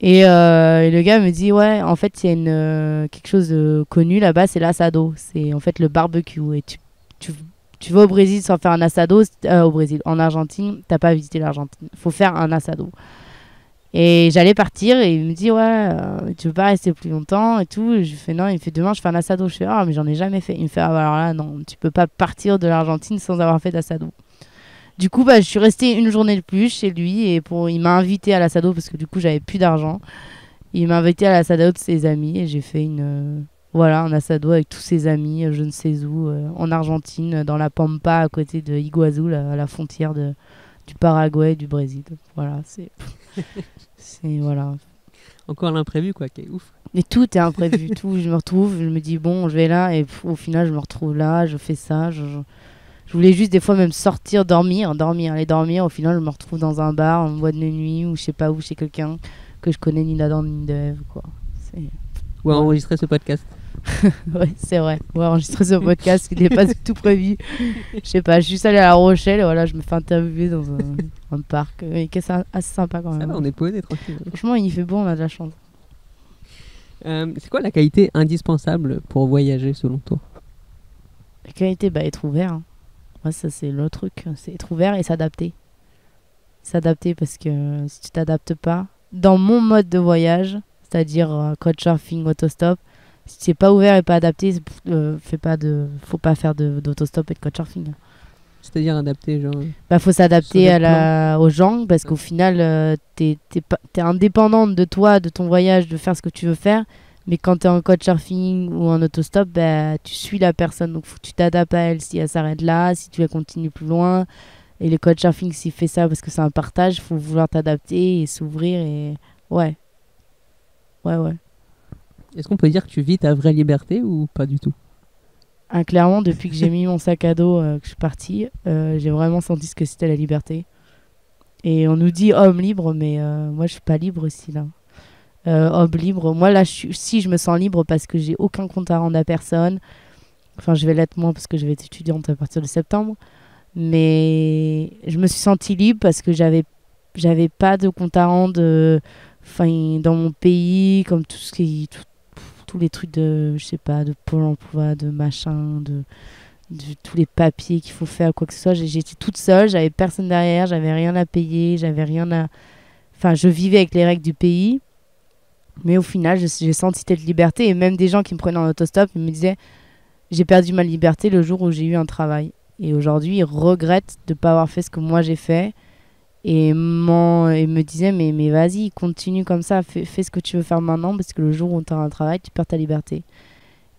Et le gars me dit, ouais, en fait, il y a quelque chose de connu là-bas, c'est l'assado. C'est en fait le barbecue. Et tu vas au Brésil sans faire un assado, au Brésil. En Argentine, t'as pas visité l'Argentine. Faut faire un assado. Et j'allais partir et il me dit, ouais, tu veux pas rester plus longtemps et tout. Et je lui fais, non, il me fait, demain, je fais un assado. Je fais, ah, mais j'en ai jamais fait. Il me fait, ah, alors là, non, tu peux pas partir de l'Argentine sans avoir fait d'assado. Du coup, bah, je suis restée une journée de plus chez lui et il m'a invité à l'assado parce que du coup, j'avais plus d'argent. Il m'a invité à l'assado de ses amis et j'ai fait un assado avec tous ses amis, je ne sais où, en Argentine, dans la Pampa, à côté de Iguazu, à la frontière du Paraguay et du Brésil. Voilà, voilà. Encore l'imprévu, quoi, qui est ouf. Et tout est imprévu, tout. Je me retrouve, je me dis, bon, je vais là, et au final, je me retrouve là, je fais ça. Je voulais juste des fois même sortir, aller dormir. Au final, je me retrouve dans un bar, en boîte de nuit, ou je sais pas où, chez quelqu'un que je connais ni d'Adam ni d'Ève, quoi. Ou enregistrer ce podcast. Ouais, c'est vrai. Ou enregistrer ce podcast qui n'est pas tout prévu. Je sais pas, je suis juste allée à La Rochelle et voilà, je me fais interviewer dans un parc. Mais qui est assez sympa quand même. Ça va, on est posé, tranquille. Franchement, il fait beau, on a de la chance. C'est quoi la qualité indispensable pour voyager selon toi? La qualité, être ouvert. Hein. Ouais, ça c'est le truc. C'est être ouvert et s'adapter. S'adapter parce que si tu t'adaptes pas, dans mon mode de voyage, c'est-à-dire couchsurfing, autostop, si tu n'es pas ouvert et pas adapté, faut pas faire d'autostop et de couchsurfing. C'est-à-dire adapter, genre. Faut s'adapter aux gens parce qu'au final, t'es indépendante de toi, de ton voyage, de faire ce que tu veux faire. Mais quand tu es en couchsurfing ou en autostop, tu suis la personne. Donc, faut que tu t'adaptes à elle si elle s'arrête là, si tu la continues plus loin. Et le couchsurfing, s'il fait ça parce que c'est un partage, il faut vouloir t'adapter et s'ouvrir. Et ouais. Est-ce qu'on peut dire que tu vis ta vraie liberté ou pas du tout? Clairement, depuis que j'ai mis mon sac à dos, que je suis partie, j'ai vraiment senti ce que c'était la liberté. Et on nous dit homme libre, mais moi je suis pas libre ici là. Homme libre, moi là je me sens libre parce que j'ai aucun compte à rendre à personne. Enfin, je vais l'être moins parce que je vais être étudiante à partir de septembre. Mais je me suis sentie libre parce que j'avais pas de compte à rendre dans mon pays, comme tous les trucs de, je sais pas, de Pôle emploi, de machin, de tous les papiers qu'il faut faire, quoi que ce soit. J'étais toute seule, j'avais personne derrière, j'avais rien à payer, je vivais avec les règles du pays. Mais au final, j'ai senti cette liberté. Et même des gens qui me prenaient en autostop, ils me disaient, j'ai perdu ma liberté le jour où j'ai eu un travail. Et aujourd'hui, ils regrettent de ne pas avoir fait ce que moi j'ai fait. Et me disaient, mais vas-y, continue comme ça, fais ce que tu veux faire maintenant, parce que le jour où tu as un travail, tu perds ta liberté.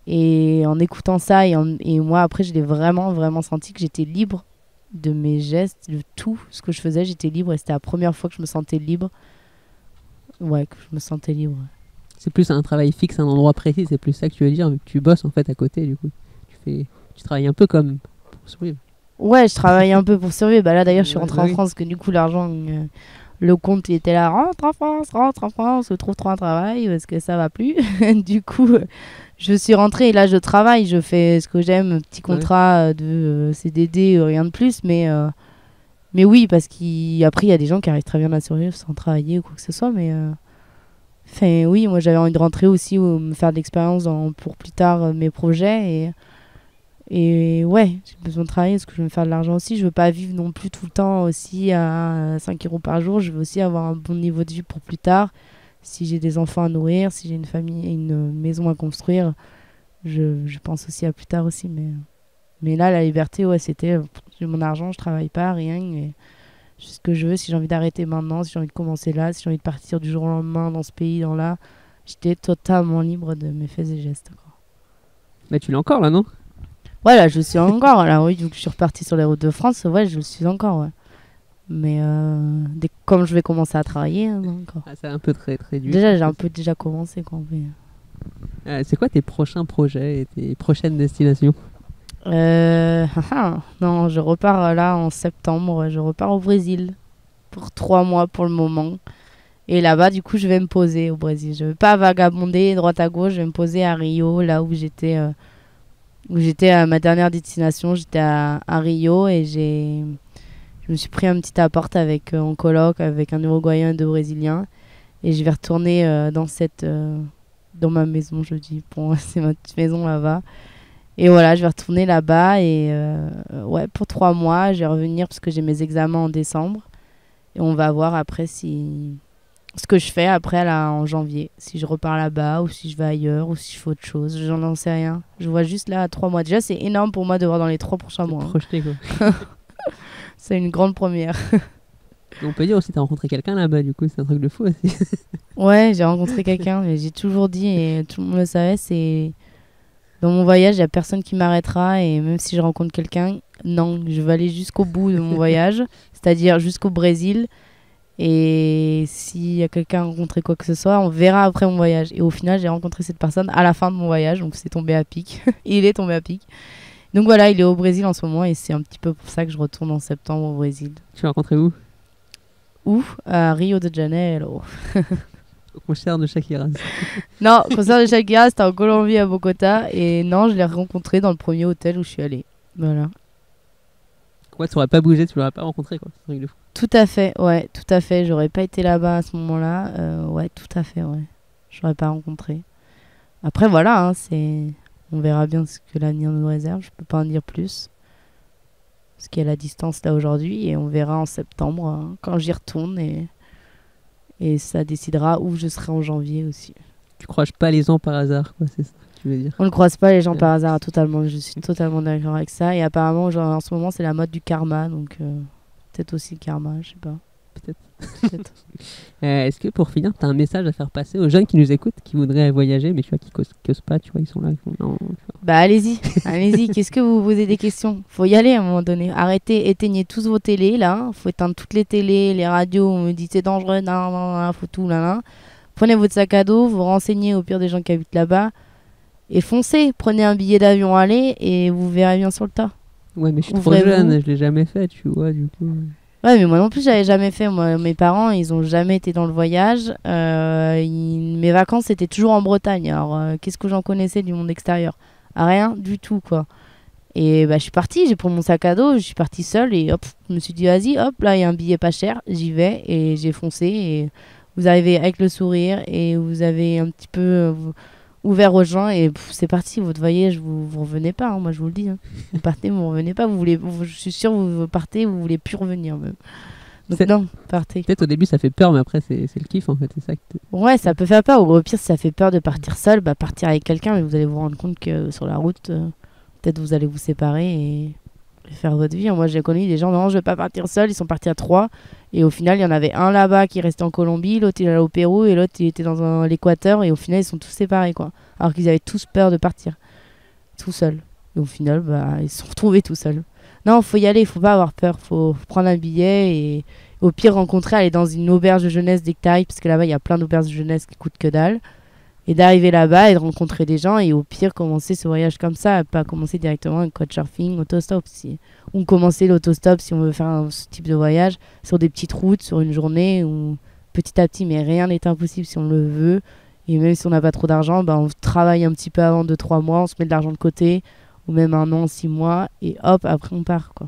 Et en écoutant ça, et moi, après, je l'ai vraiment, vraiment senti que j'étais libre de mes gestes, de tout ce que je faisais, j'étais libre. Et c'était la première fois que je me sentais libre. Ouais, que je me sentais libre. C'est plus un travail fixe, un endroit précis, c'est plus ça que tu veux dire, vu que tu bosses en fait à côté, du coup. Tu travailles un peu comme pour survivre. Ouais, je travaille un peu pour survivre. Là, d'ailleurs, je suis rentrée en France, que du coup, l'argent, le compte, il était là, rentre en France, trouve-toi un travail, parce que ça va plus. Du coup, je suis rentrée et là, je travaille, je fais ce que j'aime, petit contrat de CDD, rien de plus, mais oui, parce qu'après, il y a des gens qui arrivent très bien à survivre sans travailler ou quoi que ce soit, mais... oui, moi, j'avais envie de rentrer aussi, ou me faire de l'expérience pour plus tard mes projets, et ouais, j'ai besoin de travailler parce que je veux me faire de l'argent aussi. Je veux pas vivre non plus tout le temps aussi à 5 € par jour. Je veux aussi avoir un bon niveau de vie pour plus tard. Si j'ai des enfants à nourrir, si j'ai une famille et une maison à construire, je pense aussi à plus tard aussi. Mais là, la liberté, ouais, c'était j'ai mon argent, je travaille pas, rien. Je sais ce que je veux, si j'ai envie d'arrêter maintenant, si j'ai envie de commencer là, si j'ai envie de partir du jour au lendemain dans ce pays, dans là. J'étais totalement libre de mes faits et gestes. Quoi. Mais tu l'as encore là, non? Ouais, là, je le suis encore. Là, oui, vu que je suis repartie sur les routes de France, ouais, je le suis encore. Ouais. Mais comme je vais commencer à travailler, non, encore. Ah, c'est un peu très très dur. Déjà, j'ai un peu déjà commencé. Quoi, c'est quoi tes prochains projets et tes prochaines destinations? Non, je repars là en septembre. Je repars au Brésil pour 3 mois pour le moment. Et là-bas, du coup, je vais me poser au Brésil. Je ne vais pas vagabonder droite à gauche. Je vais me poser à Rio, là où j'étais à ma dernière destination. J'étais à Rio et je me suis pris un petit appart en coloc avec un Uruguayen et 2 Brésiliens. Et je vais retourner dans ma maison, je dis. Bon, c'est ma petite maison là-bas. Et voilà, je vais retourner là-bas et ouais, pour 3 mois, je vais revenir parce que j'ai mes examens en décembre. Et on va voir après ce que je fais après là en janvier. Si je repars là-bas ou si je vais ailleurs ou si je fais autre chose. J'en sais rien. Je vois juste là 3 mois. Déjà, c'est énorme pour moi de voir dans les 3 prochains mois. Projeté, quoi. C'est une grande première. On peut dire aussi que tu as rencontré quelqu'un là-bas, du coup, c'est un truc de fou aussi. Ouais, j'ai rencontré quelqu'un, mais j'ai toujours dit, et tout le monde le savait, c'est... Dans mon voyage, il n'y a personne qui m'arrêtera, et même si je rencontre quelqu'un, non, je vais aller jusqu'au bout de mon voyage, c'est-à-dire jusqu'au Brésil, et s'il y a quelqu'un à rencontrer quoi que ce soit, on verra après mon voyage. Et au final, j'ai rencontré cette personne à la fin de mon voyage, donc c'est tombé à pic. Il est tombé à pic. Donc voilà, il est au Brésil en ce moment, et c'est un petit peu pour ça que je retourne en septembre au Brésil. Tu l'as rencontré où? Où? À Rio de Janeiro. Au concert de Shakira. Non, concert de Shakira, c'était en Colombie à Bogota. Et non, je l'ai rencontré dans le premier hôtel où je suis allée. Voilà. Ouais, tu n'aurais pas bougé, tu l'aurais pas rencontré, quoi. C'est un truc de fou. Tout à fait, ouais, tout à fait. J'aurais pas été là-bas à ce moment-là. Ouais, tout à fait, ouais. J'aurais pas rencontré. Après, voilà, hein, on verra bien ce que l'avenir nous réserve. Je peux pas en dire plus. Parce qu'il y a la distance là aujourd'hui. Et on verra en septembre hein, quand j'y retourne. Et ça décidera où je serai en janvier aussi. Tu croises pas les gens par hasard, quoi, c'est ça que tu veux dire? On ne croise pas les gens par hasard, totalement. Je suis totalement d'accord avec ça. Et apparemment, genre, en ce moment, c'est la mode du karma. Donc, peut-être aussi le karma, je sais pas. Peut-être. Est-ce que pour finir, tu as un message à faire passer aux jeunes qui nous écoutent, qui voudraient voyager, mais tu vois, qui causent pas, tu vois, ils sont là, ils font non. Bah, allez-y. Qu'est-ce que vous posez des questions? Faut y aller à un moment donné. Arrêtez, éteignez tous vos télés, là. Faut éteindre toutes les télés, les radios. On me dit c'est dangereux, non, faut tout, là. Prenez votre sac à dos, vous renseignez au pire des gens qui habitent là-bas. Et foncez, prenez un billet d'avion, allez, et vous verrez bien sur le tas. Ouais, mais je suis trop jeune, je l'ai jamais fait, tu vois, du coup. Ouais, mais moi non plus, j'avais jamais fait. Moi, mes parents, ils ont jamais été dans le voyage. Mes vacances, c'était toujours en Bretagne. Alors, qu'est-ce que j'en connaissais du monde extérieur? Rien du tout, quoi. Et bah, je suis partie, j'ai pris mon sac à dos, je suis partie seule et hop, je me suis dit, vas-y, hop, là, il y a un billet pas cher, j'y vais et j'ai foncé. Et vous arrivez avec le sourire et vous avez un petit peu ouvert aux gens et c'est parti. Votre voyage, vous revenez pas, hein, moi je vous le dis. Hein. Vous partez, vous revenez pas. Je suis sûre, vous partez, vous voulez plus revenir même. Donc non, partez. Peut-être au début ça fait peur, mais après c'est le kiff en fait. C'est ça ouais, ça peut faire peur. Ou au pire, si ça fait peur de partir seul, bah partir avec quelqu'un, mais vous allez vous rendre compte que sur la route, peut-être vous allez vous séparer et faire votre vie. Moi j'ai connu des gens, non, je vais pas partir seul, ils sont partis à 3. Et au final, il y en avait un là-bas qui restait en Colombie, l'autre il allait au Pérou et l'autre il était dans l'Équateur. Et au final, ils sont tous séparés, quoi. Alors qu'ils avaient tous peur de partir tout seul. Et au final, bah, ils se sont retrouvés tout seuls. Non, faut y aller, faut pas avoir peur. Faut prendre un billet et au pire rencontrer, aller dans une auberge de jeunesse dès que t'arrives, parce que là-bas, il y a plein d'auberges de jeunesse qui coûtent que dalle. Et d'arriver là-bas et de rencontrer des gens et au pire commencer ce voyage comme ça, pas commencer directement avec couchsurfing, autostop. Ou commencer l'autostop si on veut faire ce type de voyage sur des petites routes, sur une journée ou petit à petit, mais rien n'est impossible si on le veut. Et même si on n'a pas trop d'argent, bah, on travaille un petit peu avant 2-3 mois, on se met de l'argent de côté, ou même 1 an, 6 mois, et hop, après on part, quoi.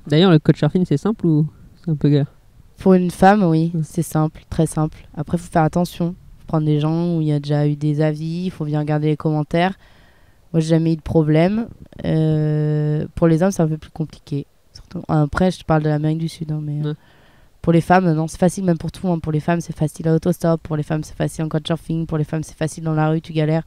D'ailleurs, le couchsurfing, c'est simple ou c'est un peu galère? Pour une femme, oui, c'est simple, très simple. Après, il faut faire attention. Prendre des gens où il y a déjà eu des avis, il faut bien regarder les commentaires. Moi, j'ai jamais eu de problème. Pour les hommes, c'est un peu plus compliqué. Surtout, après, je te parle de l'Amérique du Sud, hein, mais pour les femmes, non, c'est facile, même pour tout le monde. Pour les femmes, c'est facile à l'autostop. Pour les femmes, c'est facile en couchsurfing. Pour les femmes, c'est facile dans la rue, tu galères.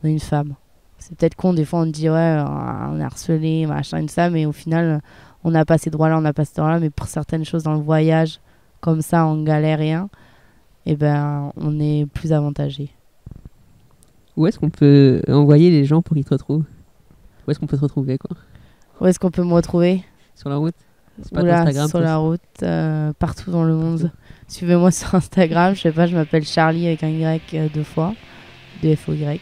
On est une femme. C'est peut-être con, des fois, on te dit, ouais, on est harcelé, machin, une femme, mais au final, on n'a pas ces droits-là, on n'a pas ces droits-là, mais pour certaines choses dans le voyage, comme ça, en galérien, eh ben, on est plus avantagé. Où est-ce qu'on peut envoyer les gens pour qu'ils te retrouvent? Où est-ce qu'on peut te retrouver, quoi? Où est-ce qu'on peut me retrouver? Sur la route? C'est pas Oula, Instagram, sur la route, partout dans le monde. Suivez-moi sur Instagram, je sais pas, je m'appelle Charlie avec un Y 2 fois, 2 FOY.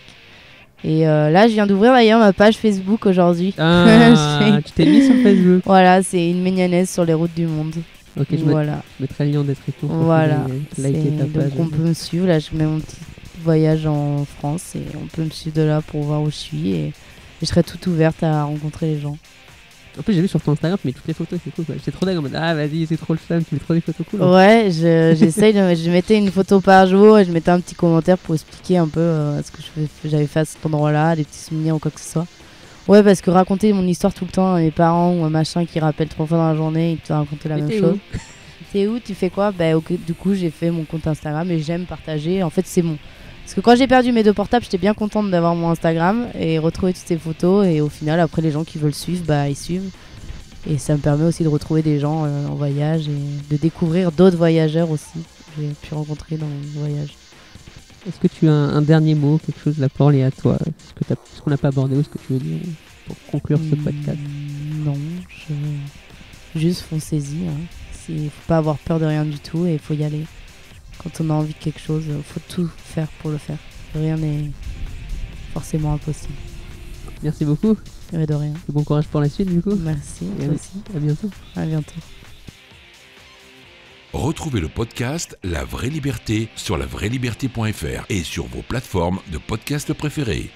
Et là, je viens d'ouvrir d'ailleurs ma page Facebook aujourd'hui. Ah, tu t'es mis sur Facebook. Voilà, c'est une mignonnaise sur les routes du monde. Ok, je Voilà. mettrai le lien en description. pour Voilà. que liker ta page. Donc on peut me suivre. Là, je mets mon petit voyage en France et on peut me suivre de là pour voir où je suis. Et je serai toute ouverte à rencontrer les gens. En plus, j'ai vu sur ton Instagram, tu mets toutes les photos, c'est cool. Quoi. J'étais trop dingue en mode ah, vas-y, c'est trop le fun, tu mets trop des photos cool. Ouais, j'essaye. Je mettais une photo par jour et je mettais un petit commentaire pour expliquer un peu ce que j'avais fait à cet endroit-là, des petits souvenirs ou quoi que ce soit. Ouais, parce que raconter mon histoire tout le temps à mes parents ou un machin qui rappelle 3 fois dans la journée, ils te racontent la même chose. T'es où? Tu fais quoi? Bah, okay, du coup, j'ai fait mon compte Instagram et j'aime partager. En fait, c'est bon. Parce que quand j'ai perdu mes 2 portables, j'étais bien contente d'avoir mon Instagram et retrouver toutes ces photos. Et au final, après, les gens qui veulent suivre, bah, ils suivent. Et ça me permet aussi de retrouver des gens en voyage et de découvrir d'autres voyageurs aussi que j'ai pu rencontrer dans mon voyage. Est-ce que tu as un dernier mot, quelque chose là pour aller à toi? Ce qu'on n'a pas abordé ou ce que tu veux dire pour conclure ce podcast? Non, juste foncez-y. Il faut pas avoir peur de rien du tout et il faut y aller. Quand on a envie de quelque chose, il faut tout faire pour le faire. Rien n'est forcément impossible. Merci beaucoup. De rien. Et bon courage pour la suite du coup. Merci, et toi aussi. À bientôt. À bientôt. Retrouvez le podcast La Vraie Liberté sur lavrailiberté.fr et sur vos plateformes de podcast préférées.